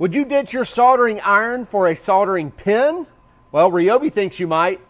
Would you ditch your soldering iron for a soldering pin? Well, RYOBI thinks you might.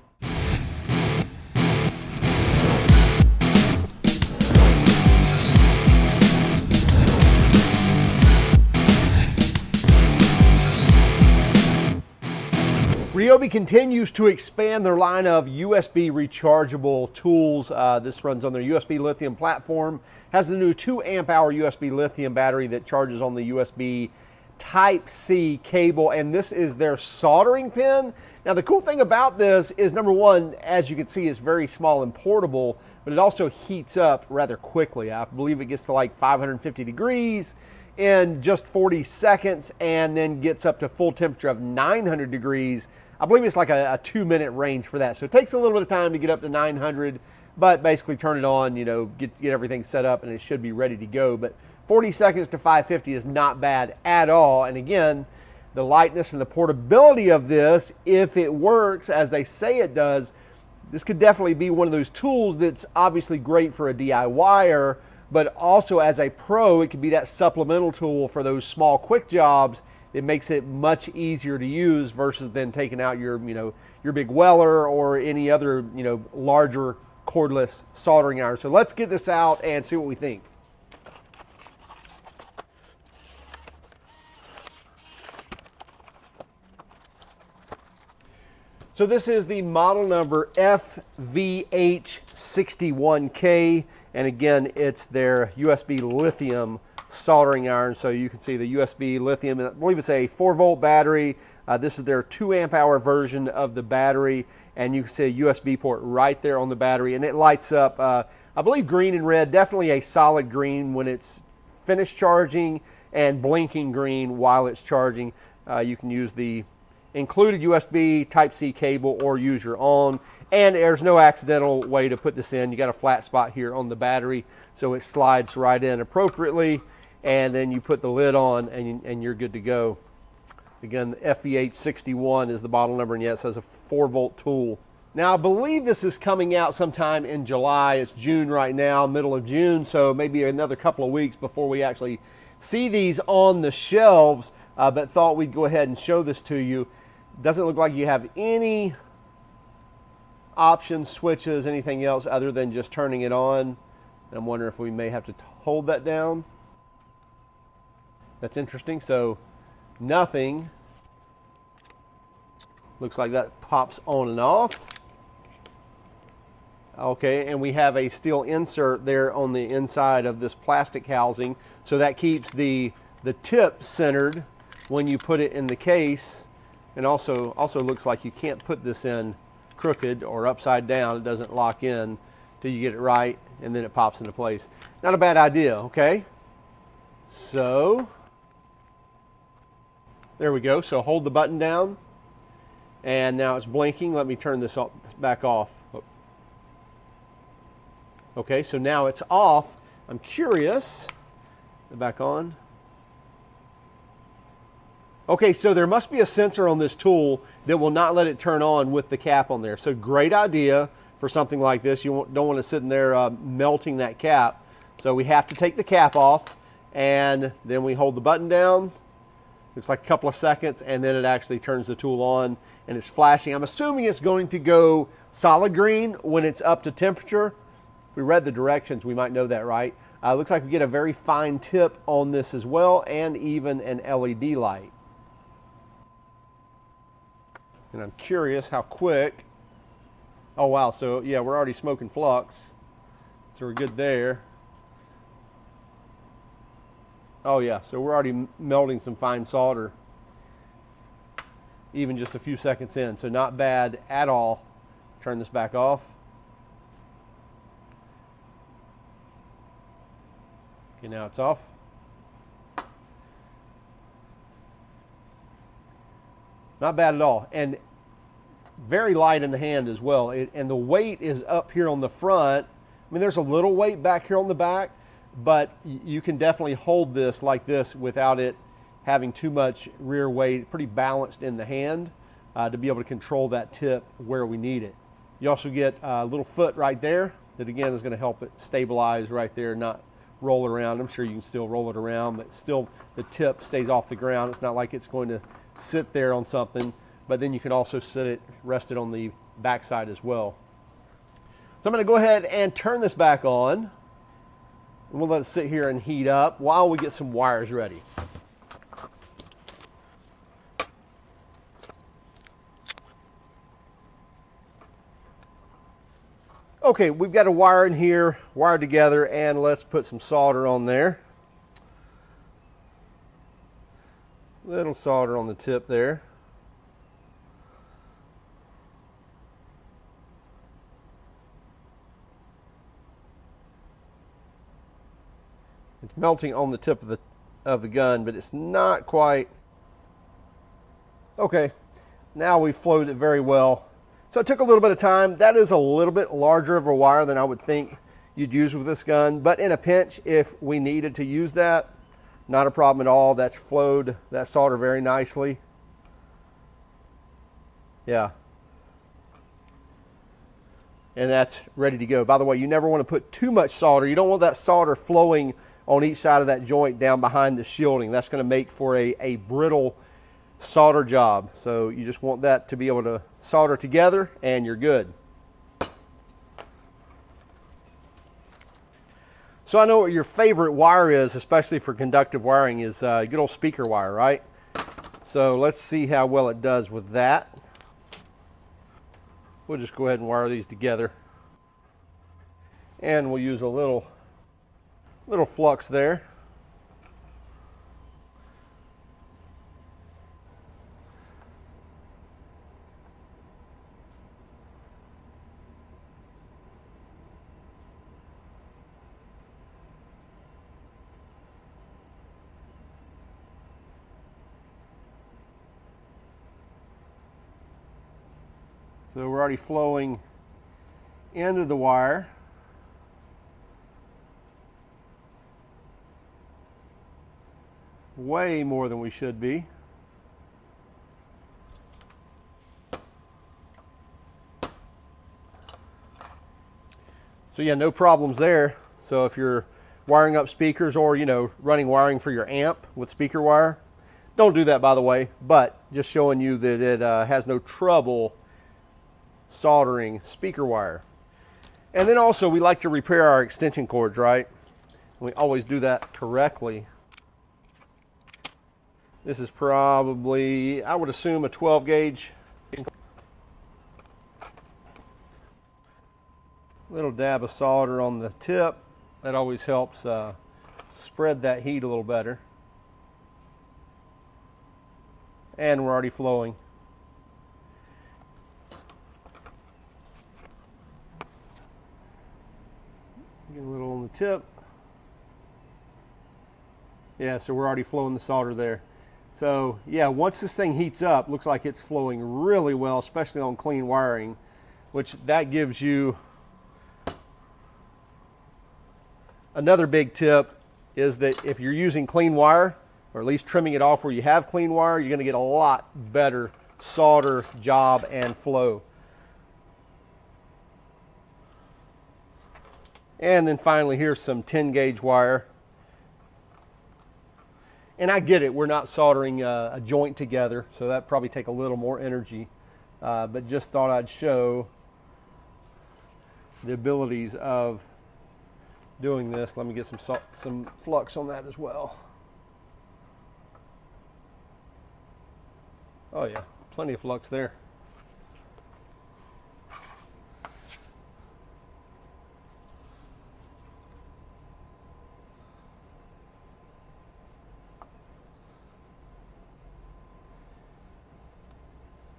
RYOBI continues to expand their line of USB rechargeable tools. This runs on their USB Lithium platform. Has the new 2 amp hour USB Lithium battery that charges on the USB Type-C cable, and this is their soldering pin. Now the cool thing about this is, number one, as you can see, it's very small and portable, but it also heats up rather quickly. I believe it gets to like 550 degrees in just 40 seconds and then gets up to full temperature of 900 degrees. I believe it's like a 2-minute range for that. So it takes a little bit of time to get up to 900, but basically turn it on, you know, get everything set up and it should be ready to go. But 40 seconds to 550 is not bad at all. And again, the lightness and the portability of this, if it works as they say it does, this could definitely be one of those tools that's obviously great for a DIYer, but also as a pro, it could be that supplemental tool for those small quick jobs. It makes it much easier to use versus then taking out your, you know, your big Weller or any other, you know, larger cordless soldering iron. So let's get this out and see what we think. So this is the model number FVH61K, and again, it's their USB Lithium soldering iron. So you can see the USB Lithium, I believe it's a 4-volt battery. This is their 2 amp hour version of the battery, and you can see a USB port right there on the battery, and it lights up, I believe, green and red, definitely a solid green when it's finished charging, and blinking green while it's charging. You can use the included USB Type-C cable or use your own, and there's no accidental way to put this in. You got a flat spot here on the battery, so it slides right in appropriately, and then you put the lid on and you're good to go. Again, the FVH61 is the model number, and yes, it says a 4-volt tool. Now I believe this is coming out sometime in July. It's June right now, middle of June, so maybe another couple of weeks before we actually see these on the shelves, but thought we'd go ahead and show this to you. Doesn't look like you have any options, switches, anything else other than just turning it on. I'm wondering if we may have to hold that down. That's interesting. So nothing. Looks like that pops on and off. Okay, and we have a steel insert there on the inside of this plastic housing, so that keeps the tip centered when you put it in the case. And also looks like you can't put this in crooked or upside down. It doesn't lock in till you get it right, and then it pops into place. Not a bad idea, okay? So there we go. So hold the button down, and now it's blinking. Let me turn this back off. Okay, so now it's off. I'm curious. Back on. Okay, so there must be a sensor on this tool that will not let it turn on with the cap on there. So great idea for something like this. You don't want to sit in there melting that cap. So we have to take the cap off, and then we hold the button down. Looks like a couple of seconds, and then it actually turns the tool on, and it's flashing. I'm assuming it's going to go solid green when it's up to temperature. If we read the directions, we might know that, right? Looks like we get a very fine tip on this as well, and even an LED light. And I'm curious how quick. Oh wow, so yeah, we're already smoking flux, so we're good there. Oh yeah, so we're already melting some fine solder, even just a few seconds in, so not bad at all. Turn this back off. Okay, now it's off. Not bad at all, and very light in the hand as well. And the weight is up here on the front. I mean, there's a little weight back here on the back, but you can definitely hold this like this without it having too much rear weight. Pretty balanced in the hand to be able to control that tip where we need it. You also get a little foot right there that again is going to help it stabilize right there, not roll it around. I'm sure you can still roll it around, but still the tip stays off the ground. It's not like it's going to sit there on something, but then you can also rest it on the backside as well. So I'm going to go ahead and turn this back on, and we'll let it sit here and heat up while we get some wires ready. Okay, we've got a wire in here, wired together, and let's put some solder on there. Little solder on the tip there. It's melting on the tip of the gun, but it's not quite. Okay, now we've flowed it very well. So it took a little bit of time. That is a little bit larger of a wire than I would think you'd use with this gun, but in a pinch, if we needed to use that, not a problem at all. That's flowed that solder very nicely. Yeah. And that's ready to go. By the way, you never want to put too much solder. You don't want that solder flowing on each side of that joint down behind the shielding. That's going to make for a brittle solder job. So you just want that to be able to solder together and you're good. So I know what your favorite wire is, especially for conductive wiring, is good old speaker wire, right? So let's see how well it does with that. We'll just go ahead and wire these together. And we'll use a little flux there. So we're already flowing into the wire. Way more than we should be. So yeah, no problems there. So if you're wiring up speakers or, you know, running wiring for your amp with speaker wire, don't do that, by the way, but just showing you that it has no trouble soldering speaker wire. And then also we like to repair our extension cords, right? We always do that correctly. This is probably, I would assume, a 12 gauge. Little dab of solder on the tip. That always helps spread that heat a little better. And we're already flowing. Get a little on the tip. Yeah, so we're already flowing the solder there. So yeah, once this thing heats up, looks like it's flowing really well, especially on clean wiring, which that gives you another big tip, is that if you're using clean wire, or at least trimming it off where you have clean wire, you're going to get a lot better solder job and flow. And then finally, here's some 10 gauge wire. And I get it, we're not soldering a joint together, so that probably take a little more energy. But just thought I'd show the abilities of doing this. Let me get some flux on that as well. Oh yeah, plenty of flux there.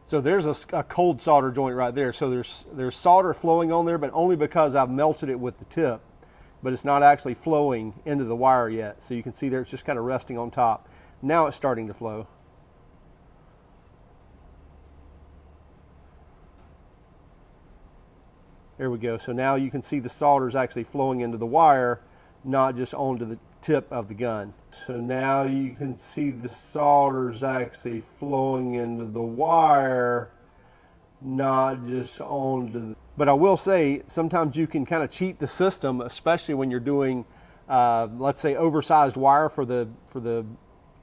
So there's a cold solder joint right there. So there's solder flowing on there, but only because I've melted it with the tip. But it's not actually flowing into the wire yet. So you can see there it's just kind of resting on top. Now it's starting to flow. There we go. So now you can see the solder is actually flowing into the wire, not just onto the tip of the gun. So now you can see the solder is actually flowing into the wire, not just onto the... But I will say, sometimes you can kind of cheat the system, especially when you're doing let's say, oversized wire for the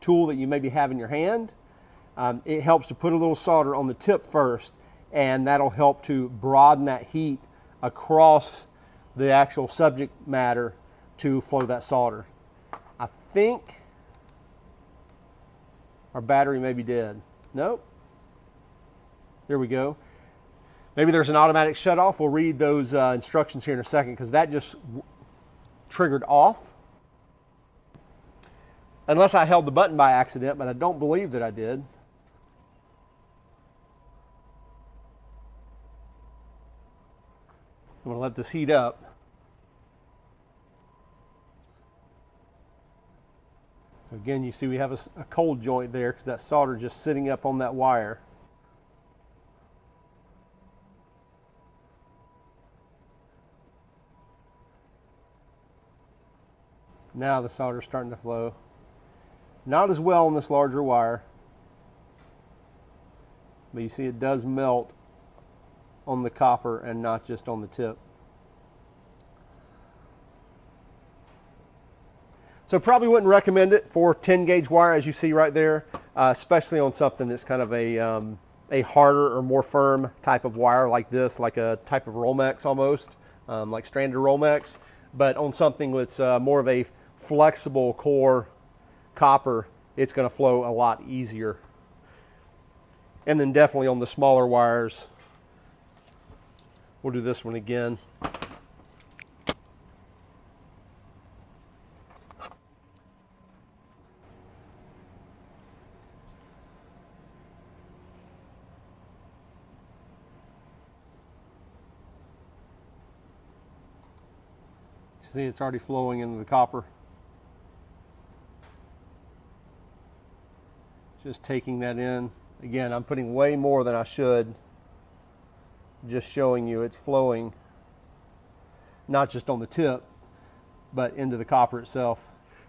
tool that you maybe have in your hand, it helps to put a little solder on the tip first, and that'll help to broaden that heat across the actual subject matter to flow that solder. I think our battery may be dead. Nope. There we go. Maybe there's an automatic shut off. We'll read those instructions here in a second, because that just triggered off. Unless I held the button by accident, but I don't believe that I did. I'm going to let this heat up. So again, you see we have a cold joint there because that solder just sitting up on that wire. Now the solder's starting to flow. Not as well on this larger wire, but you see it does melt on the copper and not just on the tip. So probably wouldn't recommend it for 10 gauge wire, as you see right there, especially on something that's kind of a harder or more firm type of wire like this, like a type of Romex almost, like stranded Romex. But on something that's more of a flexible core copper, it's going to flow a lot easier. And then definitely on the smaller wires, we'll do this one again. See, it's already flowing into the copper. Just taking that in. Again, I'm putting way more than I should. Just showing you it's flowing, not just on the tip, but into the copper itself.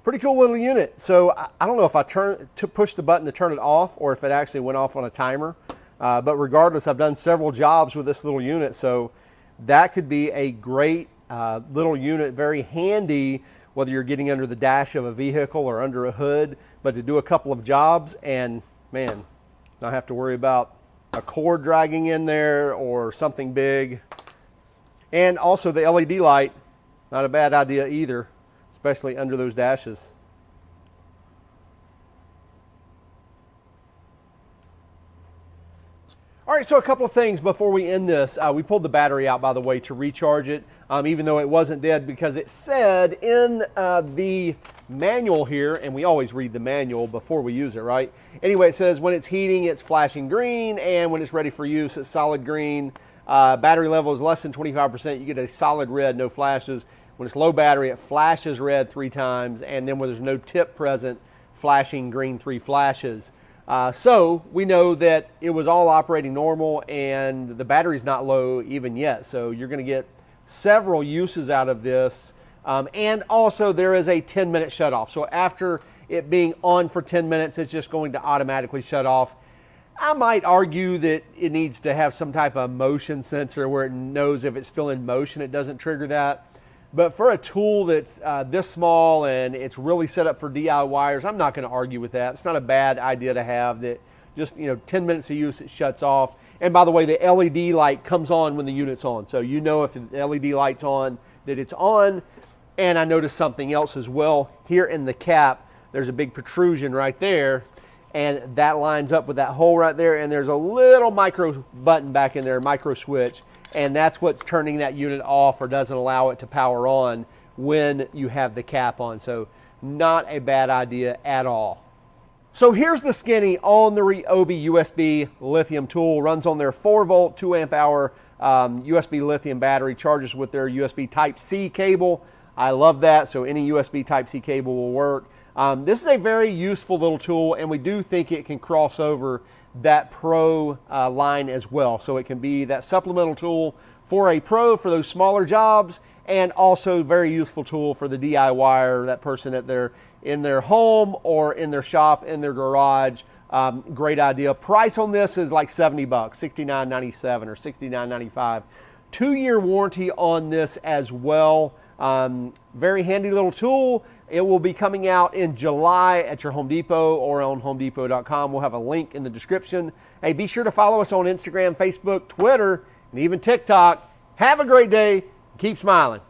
Pretty cool little unit. So I don't know if I push the button to turn it off or if it actually went off on a timer. But regardless, I've done several jobs with this little unit. So that could be a great little unit, very handy, whether you're getting under the dash of a vehicle or under a hood, but to do a couple of jobs and, man, not have to worry about a cord dragging in there or something big. And also the LED light, not a bad idea either, especially under those dashes. All right, so a couple of things before we end this. We pulled the battery out, by the way, to recharge it, even though it wasn't dead, because it said in the manual here, and we always read the manual before we use it, right? Anyway, it says when it's heating, it's flashing green, and when it's ready for use, it's solid green. Battery level is less than 25%. You get a solid red, no flashes. When it's low battery, it flashes red 3 times, and then when there's no tip present, flashing green 3 flashes. So we know that it was all operating normal and the battery's not low even yet. So you're going to get several uses out of this. And also there is a 10-minute shut off. So after it being on for 10 minutes, it's just going to automatically shut off. I might argue that it needs to have some type of motion sensor where it knows if it's still in motion, it doesn't trigger that. But for a tool that's this small and it's really set up for DIYers, I'm not going to argue with that. It's not a bad idea to have that. Just 10 minutes of use, it shuts off. And by the way, the LED light comes on when the unit's on. So you know if the LED light's on, that it's on. And I noticed something else as well. Here in the cap, there's a big protrusion right there. And that lines up with that hole right there. And there's a little micro button back in there, micro switch. And that's what's turning that unit off or doesn't allow it to power on when you have the cap on. So not a bad idea at all. So here's the skinny on the RYOBI USB lithium tool. Runs on their 4-volt, 2-amp-hour USB lithium battery. Charges with their USB Type-C cable. I love that. So any USB Type-C cable will work. This is a very useful little tool, and we do think it can cross over that pro line as well. So it can be that supplemental tool for a pro for those smaller jobs, and also very useful tool for the DIYer, that person at in their home or in their shop, in their garage. Great idea. Price on this is like $70, $69.97 or $69.95. 2-year warranty on this as well. Very handy little tool. It will be coming out in July at your Home Depot or on homedepot.com. We'll have a link in the description. Hey, be sure to follow us on Instagram, Facebook, Twitter, and even TikTok. Have a great day. Keep smiling.